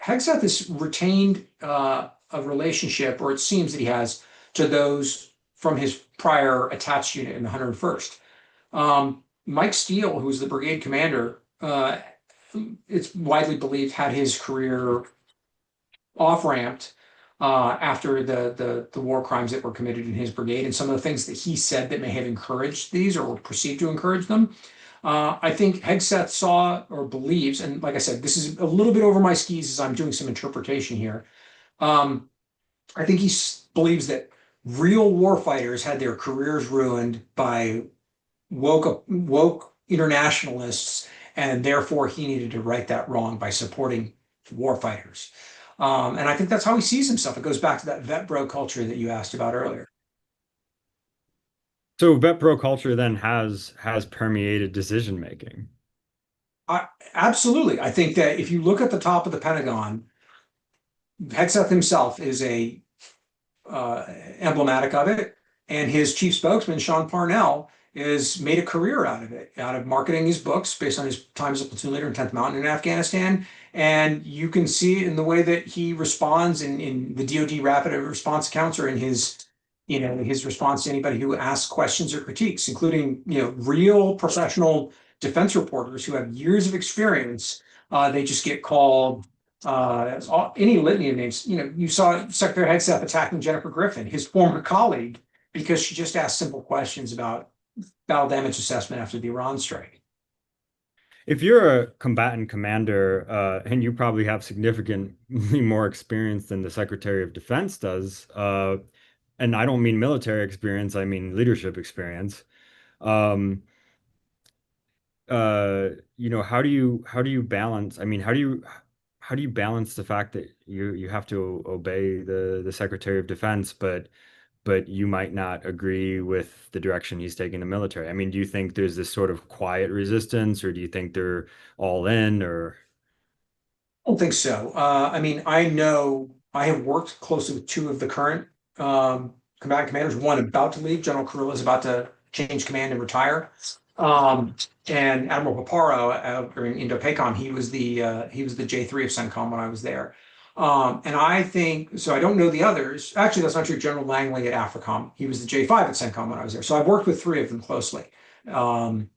Hegseth has retained a relationship, or it seems that he has, to those from his prior attached unit in the 101st. Mike Steele, who's the brigade commander, it's widely believed had his career off-ramped after the war crimes that were committed in his brigade, and some of the things that he said that may have encouraged these or were perceived to encourage them. I think Hegseth saw or believes, and like I said, this is a little bit over my skis as I'm doing some interpretation here. I think he believes that real warfighters had their careers ruined by woke internationalists, and therefore he needed to right that wrong by supporting warfighters. And I think that's how he sees himself. It goes back to that vet bro culture that you asked about earlier. So vet pro culture then has permeated decision making. Absolutely. I think that if you look at the top of the Pentagon, Hegseth himself is a emblematic of it, and his chief spokesman, Sean Parnell, is made a career out of it, out of marketing his books based on his time as a platoon leader in 10th Mountain in Afghanistan. And you can see in the way that he responds in the DoD rapid response accounts, or in his response to anybody who asks questions or critiques, including, real professional defense reporters who have years of experience. They just get called any litany of names. You saw Secretary Hegseth attacking Jennifer Griffin, his former colleague, because she just asked simple questions about battle damage assessment after the Iran strike. If you're a combatant commander, and you probably have significantly more experience than the Secretary of Defense does, and I don't mean military experience, I mean leadership experience. Um, how do you balance? I mean, how do you balance the fact that you have to obey the Secretary of Defense, but you might not agree with the direction he's taking the military? I mean, do you think there's this sort of quiet resistance, or do you think they're all in, or? I don't think so. I mean, I know I have worked closely with two of the current combatant commanders. One about to leave, General Kurilla is about to change command and retire. And Admiral Paparo in Indo-PACOM, he was the J3 of CENTCOM when I was there. And I think so. I don't know the others. Actually, that's not true. General Langley at AFRICOM, he was the J5 at CENTCOM when I was there. So I've worked with three of them closely. Um,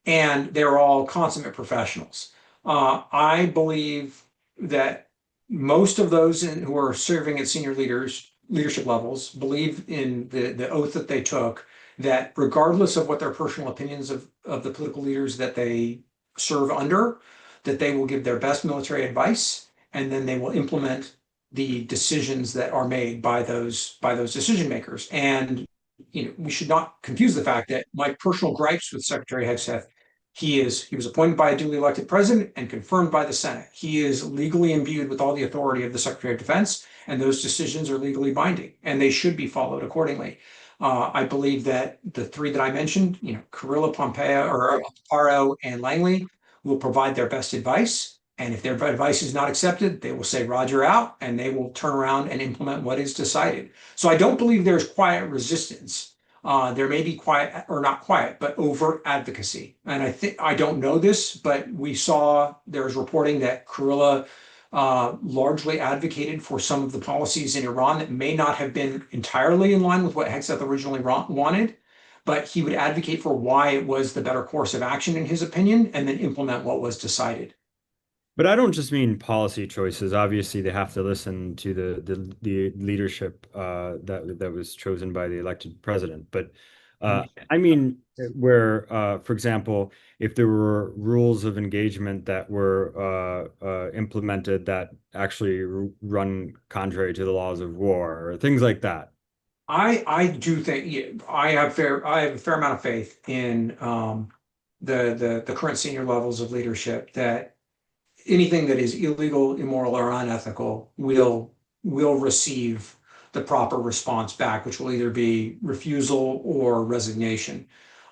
and they're all consummate professionals. I believe that most of those who are serving at senior leadership levels believe in the oath that they took, that regardless of what their personal opinions of the political leaders that they serve under, that they will give their best military advice, and then they will implement the decisions that are made by those decision makers. And we should not confuse the fact that my personal gripes with Secretary Hegseth, he was appointed by a duly elected president and confirmed by the Senate. He is legally imbued with all the authority of the Secretary of Defense, and those decisions are legally binding, and they should be followed accordingly. I believe that the three that I mentioned, Kurilla, Pompeo, or Paro, and Langley, will provide their best advice. And if their advice is not accepted, they will say Roger out, and they will turn around and implement what is decided. So I don't believe there's quiet resistance. There may be quiet, or not quiet, but overt advocacy. And I don't know this, but we saw there's reporting that Kurilla largely advocated for some of the policies in Iran that may not have been entirely in line with what Hegseth originally wanted, but he would advocate for why it was the better course of action in his opinion, and then implement what was decided. But I don't just mean policy choices. Obviously, they have to listen to the leadership that was chosen by the elected president. But I mean, where, for example, if there were rules of engagement that were implemented that actually run contrary to the laws of war, or things like that. I do think, yeah, I have a fair amount of faith in the current senior levels of leadership, that anything that is illegal, immoral, or unethical will receive the proper response back, which will either be refusal or resignation.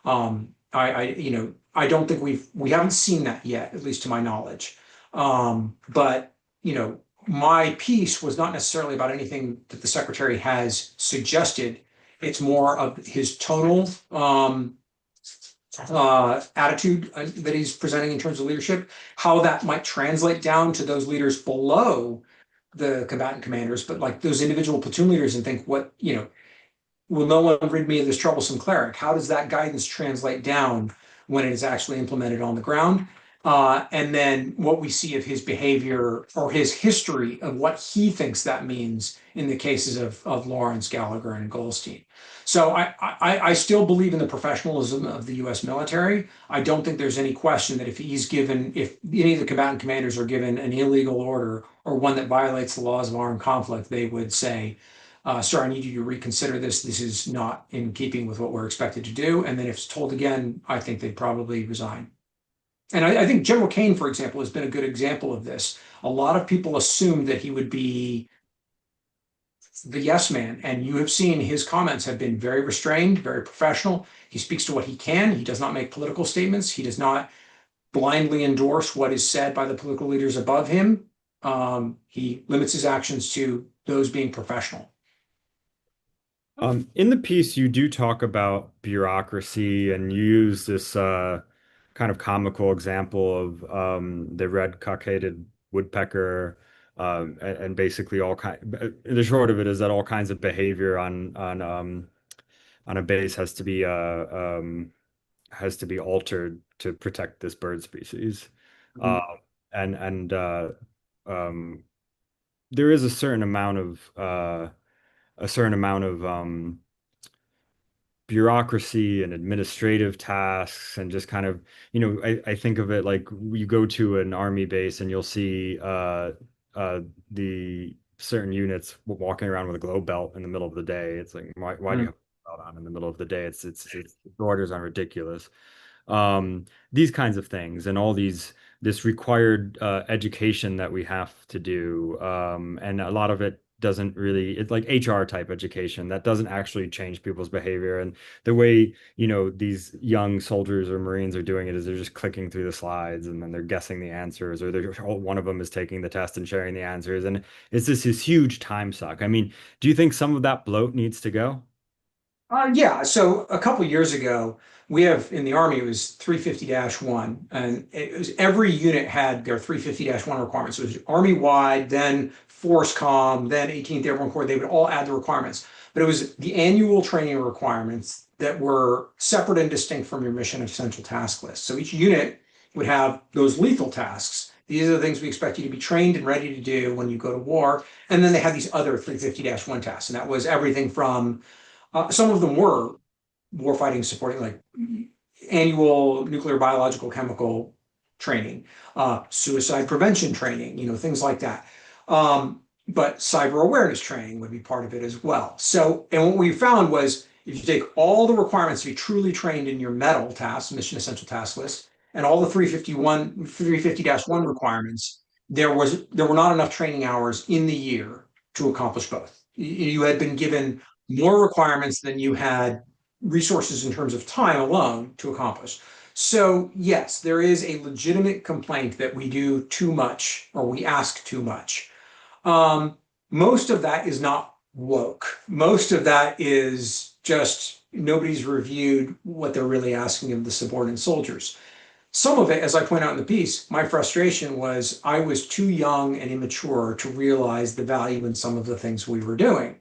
I don't think we haven't seen that yet, at least to my knowledge. But my piece was not necessarily about anything that the secretary has suggested. It's more of his tonal attitude that he's presenting in terms of leadership, how that might translate down to those leaders below the combatant commanders, but like those individual platoon leaders, and think, what, will no one rid me of this troublesome cleric? How does that guidance translate down when it is actually implemented on the ground? And then what we see of his behavior or his history of what he thinks that means in the cases of Lawrence, Gallagher, and Goldstein. So I still believe in the professionalism of the U.S. military. I don't think there's any question that if any of the combatant commanders are given an illegal order or one that violates the laws of armed conflict, they would say, sir, I need you to reconsider this. This is not in keeping with what we're expected to do. And then if it's told again, I think they'd probably resign. And I think General Kane, for example, has been a good example of this. A lot of people assumed that he would be the yes man, and you have seen his comments have been very restrained, very professional. He speaks to what he can. He does not make political statements. He does not blindly endorse what is said by the political leaders above him. He limits his actions to those being professional. In the piece, you do talk about bureaucracy, and you use this kind of comical example of the red-cockaded woodpecker, and basically all kind. The short of it is that all kinds of behavior on a base has to be altered to protect this bird species, uh, and there is a certain amount of bureaucracy and administrative tasks, and just kind of, I think of it like you go to an army base and you'll see the certain units walking around with a glow belt in the middle of the day. It's like, why do you have a belt on in the middle of the day? It's orders on ridiculous. These kinds of things, and all this required education that we have to do, and a lot of it doesn't really, it's like HR type education that doesn't actually change people's behavior. And the way, these young soldiers or Marines are doing it is they're just clicking through the slides, and then they're guessing the answers, or one of them is taking the test and sharing the answers. And it's this huge time suck. I mean, do you think some of that bloat needs to go? Yeah. So a couple years ago, we have in the Army, it was 350-1, and it was every unit had their 350-1 requirements. So it was Army-wide, then FORSCOM, then 18th Airborne Corps. They would all add the requirements. But it was the annual training requirements that were separate and distinct from your mission and essential task list. So each unit would have those lethal tasks. These are the things we expect you to be trained and ready to do when you go to war. And then they had these other 350-1 tasks. And that was everything from some of them were warfighting supporting, like annual nuclear, biological, chemical training, suicide prevention training, things like that. But cyber awareness training would be part of it as well. So, and what we found was if you take all the requirements to be truly trained in your METAL tasks, mission essential task list, and all the 350-1 requirements, there were not enough training hours in the year to accomplish both. You had been given more requirements than you had resources in terms of time alone to accomplish. So yes, there is a legitimate complaint that we do too much, or we ask too much. Most of that is not woke. Most of that is just nobody's reviewed what they're really asking of the subordinate soldiers. Some of it, as I point out in the piece, my frustration was I was too young and immature to realize the value in some of the things we were doing.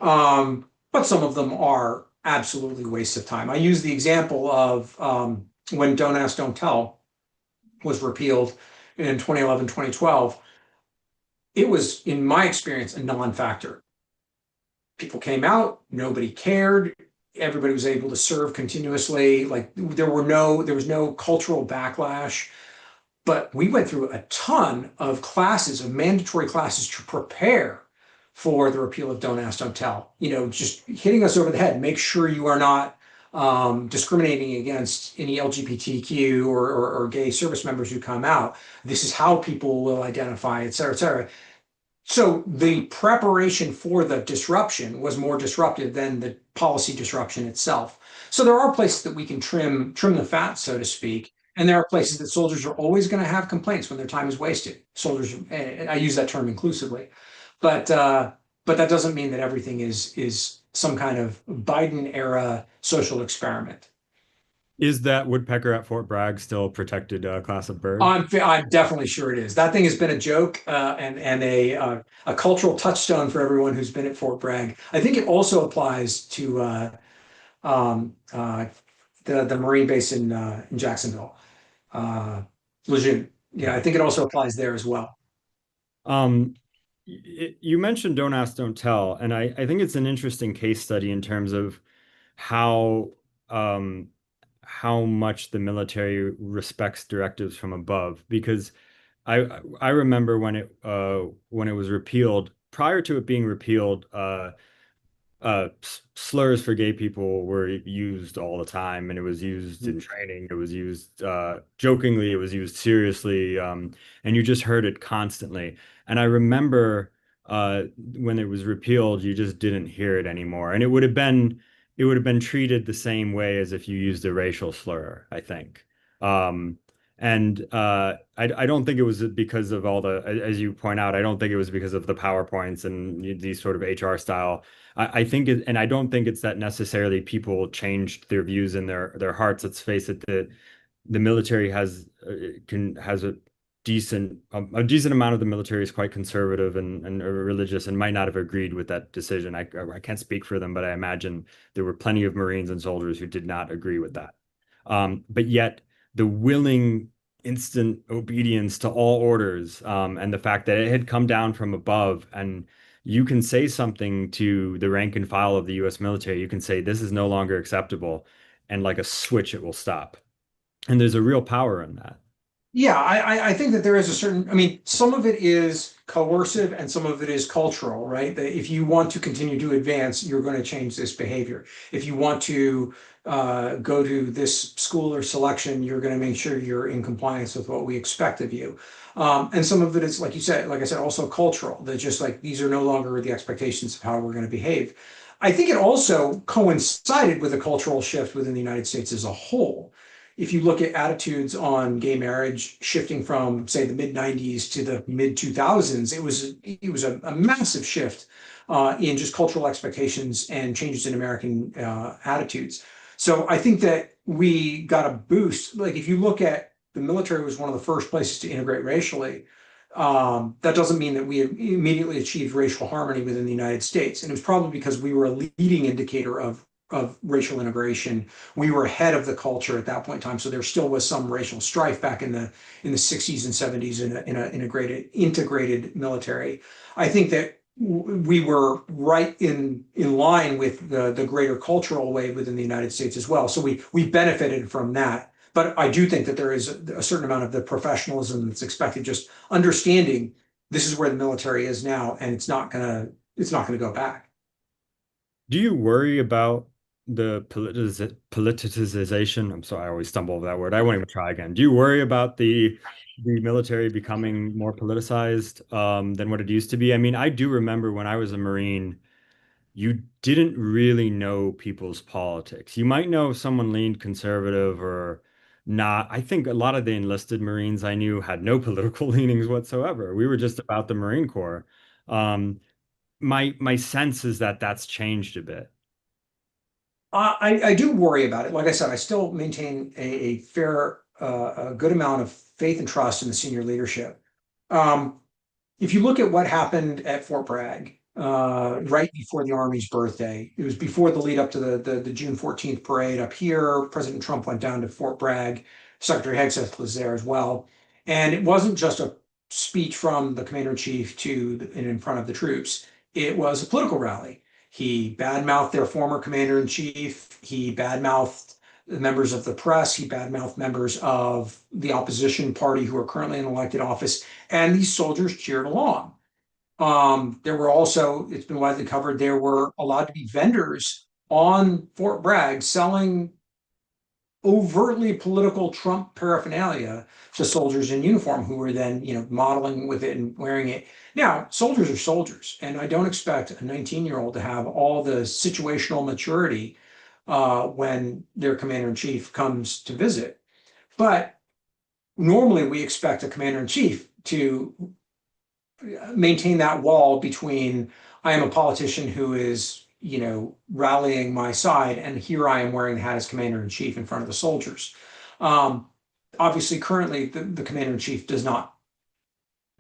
But some of them are absolutely wastes of time. I use the example of when Don't Ask, Don't Tell was repealed in 2011, 2012. It was, in my experience, a non-factor. People came out, nobody cared, everybody was able to serve continuously. Like there was no cultural backlash. But we went through a ton of classes, of mandatory classes to prepare for the repeal of Don't Ask, Don't Tell. Just hitting us over the head. Make sure you are not discriminating against any LGBTQ or gay service members who come out. This is how people will identify, et cetera, et cetera. So the preparation for the disruption was more disruptive than the policy disruption itself. So there are places that we can trim the fat, so to speak. And there are places that soldiers are always going to have complaints when their time is wasted. Soldiers, I use that term inclusively, but that doesn't mean that everything is some kind of Biden era social experiment. Is that woodpecker at Fort Bragg still a protected class of bird? I'm definitely sure it is. That thing has been a joke and a cultural touchstone for everyone who's been at Fort Bragg. I think it also applies to um, uh, the Marine base in Jacksonville, uh, Lejeune. Yeah, I Okay. think it also applies there as well. Um, you mentioned don't ask, don't tell, and I think it's an interesting case study in terms of how um, how much the military respects directives from above. Because I remember when it was repealed, prior to it being repealed, slurs for gay people were used all the time, and it was used in training. It was used jokingly. It was used seriously, and you just heard it constantly. And I remember when it was repealed, you just didn't hear it anymore, and it would have been treated the same way as if you used a racial slur, I think. Um, and I don't think it was because of all the, as you point out, I don't think it was because of the PowerPoints and these sort of HR style. I think it, and I don't think it's that necessarily people changed their views in their hearts. Let's face it, the military has a decent amount of the military is quite conservative and religious and might not have agreed with that decision. I can't speak for them, but I imagine there were plenty of Marines and soldiers who did not agree with that. But yet the willing instant obedience to all orders, and the fact that it had come down from above, and you can say something to the rank and file of the US military. You can say, this is no longer acceptable. And like a switch, it will stop. And there's a real power in that. Yeah, I think that there is a certain, I mean, some of it is coercive and some of it is cultural, right? That if you want to continue to advance, you're going to change this behavior. If you want to go to this school or selection, you're going to make sure you're in compliance with what we expect of you. And some of it is, like you said, like I said, also cultural, that just like these are no longer the expectations of how we're going to behave. I think it also coincided with a cultural shift within the United States as a whole. If you look at attitudes on gay marriage shifting from, say, the mid 90s to the mid 2000s, it was a massive shift in just cultural expectations and changes in American attitudes. So I think that we got a boost. Like if you look at the military was one of the first places to integrate racially. That doesn't mean that we immediately achieved racial harmony within the United States. And it was probably because we were a leading indicator of racial integration. We were ahead of the culture at that point in time. So there still was some racial strife back in the 60s and 70s in a integrated military. I think that we were right in line with the greater cultural wave within the United States as well. So we benefited from that. But I do think that there is a certain amount of the professionalism that's expected, just understanding this is where the military is now, and it's not gonna go back. Do you worry about the politicization? I'm sorry, I always stumble over that word. I won't even try again. Do you worry about the military becoming more politicized than what it used to be? I mean, I do remember when I was a Marine, you didn't really know people's politics. You might know if someone leaned conservative or not. I think a lot of the enlisted Marines I knew had no political leanings whatsoever. We were just about the Marine Corps. Um, my sense is that that's changed a bit. I do worry about it. Like I said, I still maintain a fair, a good amount of faith and trust in the senior leadership. Um, if you look at what happened at Fort Bragg, right before the Army's birthday, it was before the lead up to the June 14th parade up here. President Trump went down to Fort Bragg. Secretary Hegseth was there as well. And it wasn't just a speech from the commander in chief in front of the troops. It was a political rally. He badmouthed their former commander in chief. He badmouthed the members of the press. He badmouthed members of the opposition party who are currently in elected office. And these soldiers cheered along. There were also, it's been widely covered, there were allowed to be vendors on Fort Bragg selling overtly political Trump paraphernalia to soldiers in uniform who were then, modeling with it and wearing it. Now, soldiers are soldiers, and I don't expect a 19-year-old to have all the situational maturity when their commander in chief comes to visit. But normally, we expect a commander in chief to maintain that wall between I am a politician who is, rallying my side, and here I am wearing the hat as commander in chief in front of the soldiers. Um, Obviously, currently, the commander in chief does not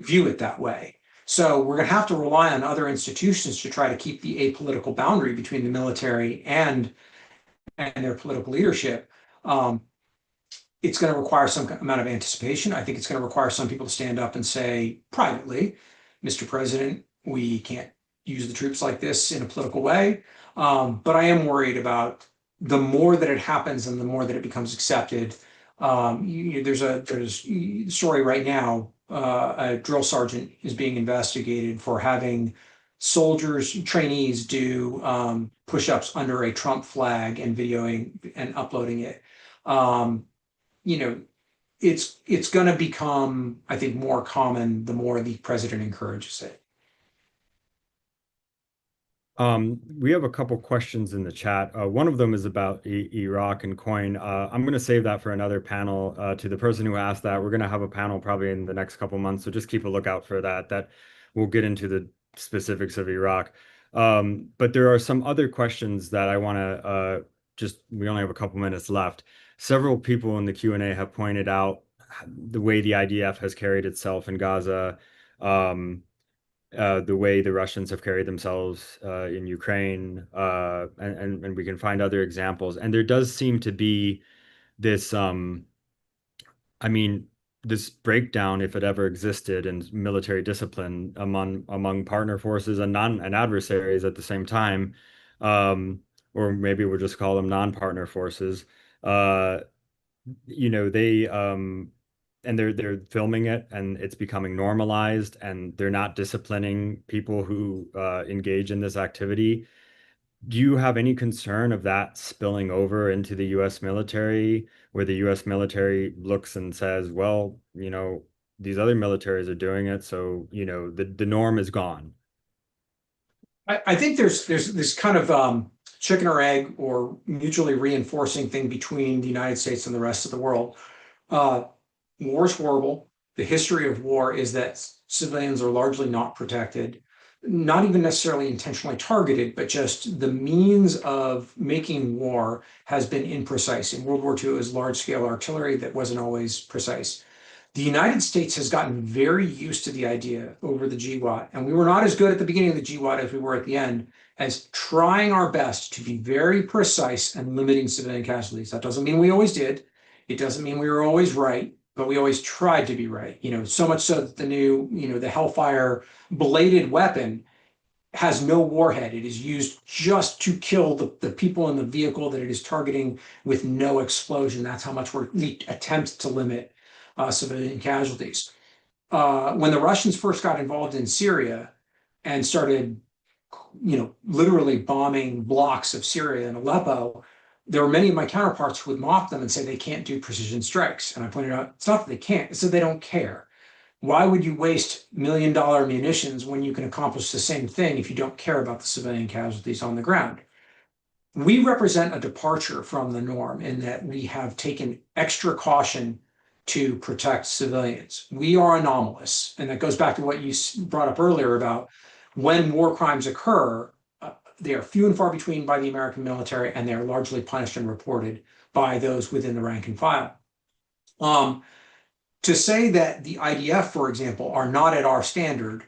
view it that way. So we're going to have to rely on other institutions to try to keep the apolitical boundary between the military and their political leadership. Um, it's going to require some amount of anticipation. I think it's going to require some people to stand up and say privately, Mr. President, we can't use the troops like this in a political way. But I am worried about the more that it happens and the more that it becomes accepted. There's a story right now. A drill sergeant is being investigated for having soldiers, trainees do push-ups under a Trump flag and videoing and uploading it. Um, you know, it's going to become, I think, more common the more the president encourages it. We have a couple questions in the chat. One of them is about Iraq and coin. I'm going to save that for another panel. To the person who asked that, we're going to have a panel probably in the next couple months, so just keep a lookout for that. That we'll get into the specifics of Iraq. But there are some other questions that I want to we only have a couple minutes left. Several people in the Q&A have pointed out the way the IDF has carried itself in Gaza. The way the Russians have carried themselves in Ukraine, and we can find other examples. And there does seem to be this, I mean, this breakdown, if it ever existed, in military discipline among partner forces and adversaries at the same time, or maybe we'll just call them non-partner forces. Uh, they and they're filming it and it's becoming normalized and they're not disciplining people who engage in this activity. Do you have any concern of that spilling over into the US military, where the US military looks and says, well, these other militaries are doing it, so, the norm is gone? I think there's this kind of chicken or egg or mutually reinforcing thing between the United States and the rest of the world. Uh, War is horrible. The history of war is that civilians are largely not protected, not even necessarily intentionally targeted, but just the means of making war has been imprecise. In World War II, it was large-scale artillery that wasn't always precise. The United States has gotten very used to the idea over the GWAT, and we were not as good at the beginning of the GWAT as we were at the end, as trying our best to be very precise and limiting civilian casualties. That doesn't mean we always did. It doesn't mean we were always right, but we always tried to be right. So much so that the new, the Hellfire bladed weapon has no warhead. It is used just to kill the people in the vehicle that it is targeting with no explosion. That's how much we attempt to limit civilian casualties. When the Russians first got involved in Syria and started, literally bombing blocks of Syria and Aleppo, there were many of my counterparts who would mock them and say they can't do precision strikes. And I pointed out, it's not that they can't, it's that they don't care. Why would you waste $1 million munitions when you can accomplish the same thing if you don't care about the civilian casualties on the ground? We represent a departure from the norm in that we have taken extra caution to protect civilians. We are anomalous. And that goes back to what you brought up earlier about when war crimes occur, they are few and far between by the American military, and they are largely punished and reported by those within the rank and file. To say that the IDF, for example, are not at our standard,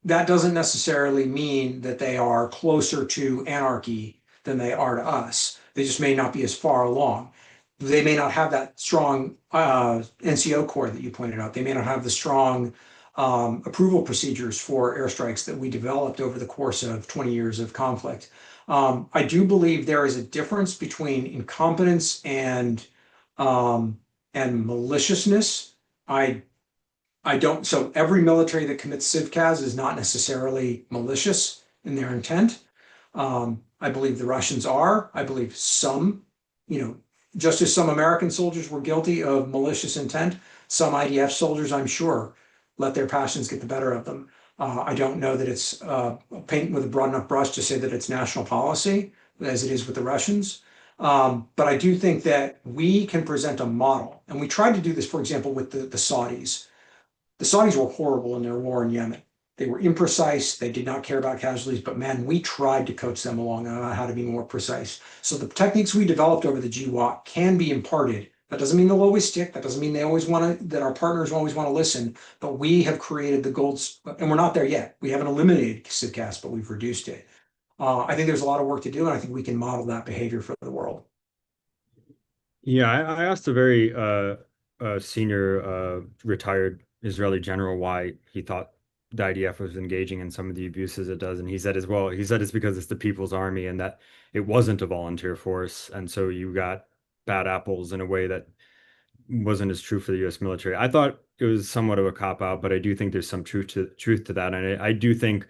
that doesn't necessarily mean that they are closer to anarchy than they are to us. They just may not be as far along. They may not have that strong NCO core that you pointed out. They may not have the strong approval procedures for airstrikes that we developed over the course of 20 years of conflict. I do believe there is a difference between incompetence and maliciousness. I don't, so every military that commits civcas is not necessarily malicious in their intent. I believe the Russians are. I believe some, just as some American soldiers were guilty of malicious intent, some IDF soldiers, I'm sure, let their passions get the better of them. I don't know that it's painting with a broad enough brush to say that it's national policy, as it is with the Russians. But I do think that we can present a model. And we tried to do this, for example, with the Saudis. The Saudis were horrible in their war in Yemen. They were imprecise. They did not care about casualties, but man, we tried to coach them along on how to be more precise. So the techniques we developed over the GWOT can be imparted. That doesn't mean they'll always stick. That doesn't mean they always want to, that our partners always want to listen, but we have created the gold, and we're not there yet. We haven't eliminated CIVCAS, but we've reduced it. I think there's a lot of work to do, and I think we can model that behavior for the world. Yeah, I asked a very senior retired Israeli general why he thought the IDF was engaging in some of the abuses it does, and he said as well, he said it's because it's the People's Army and that it wasn't a volunteer force, and so you got bad apples in a way that wasn't as true for the U.S. military. I thought it was somewhat of a cop out, but I do think there's some truth to that, and I do think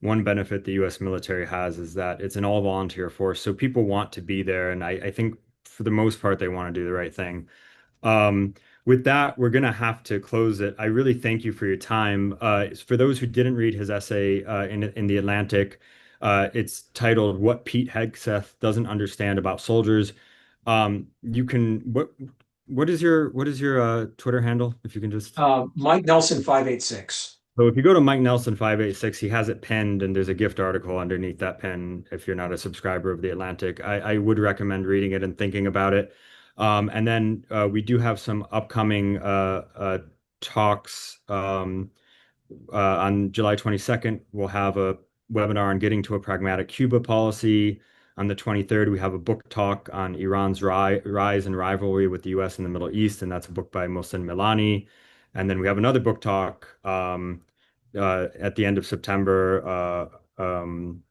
one benefit the U.S. military has is that it's an all volunteer force, so people want to be there, and I think for the most part they want to do the right thing. Um, with that, we're gonna have to close it. I really thank you for your time. For those who didn't read his essay in the Atlantic, it's titled "What Pete Hegseth Doesn't Understand About Soldiers." You can what is your Twitter handle? If you can just Mike Nelson 586. so if you go to Mike Nelson 586, he has it pinned, and there's a gift article underneath that pin. If you're not a subscriber of The Atlantic, I would recommend reading it and thinking about it. And then we do have some upcoming talks. On July 22nd, we'll have a webinar on getting to a pragmatic Cuba policy. On the 23rd, we have a book talk on Iran's rise and rivalry with the US in the Middle East, and that's a book by Mohsen Milani. And then we have another book talk at the end of September. And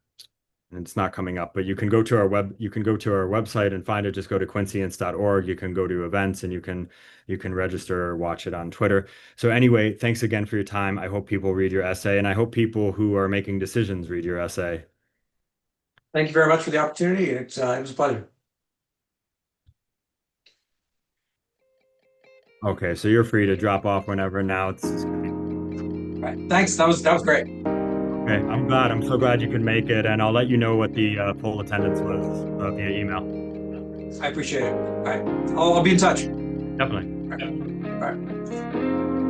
it's not coming up, but you can go to our website and find it. Just go to quincyinst.org. You can go to events and you can register or watch it on Twitter. So anyway, thanks again for your time. I hope people read your essay, and I hope people who are making decisions read your essay. Thank you very much for the opportunity. It was a pleasure. Okay, so you're free to drop off whenever now. All right. Thanks. That was great. Okay, I'm glad. I'm so glad you could make it, and I'll let you know what the full attendance was via email. I appreciate it. All right. I'll be in touch. Definitely. All right. All right.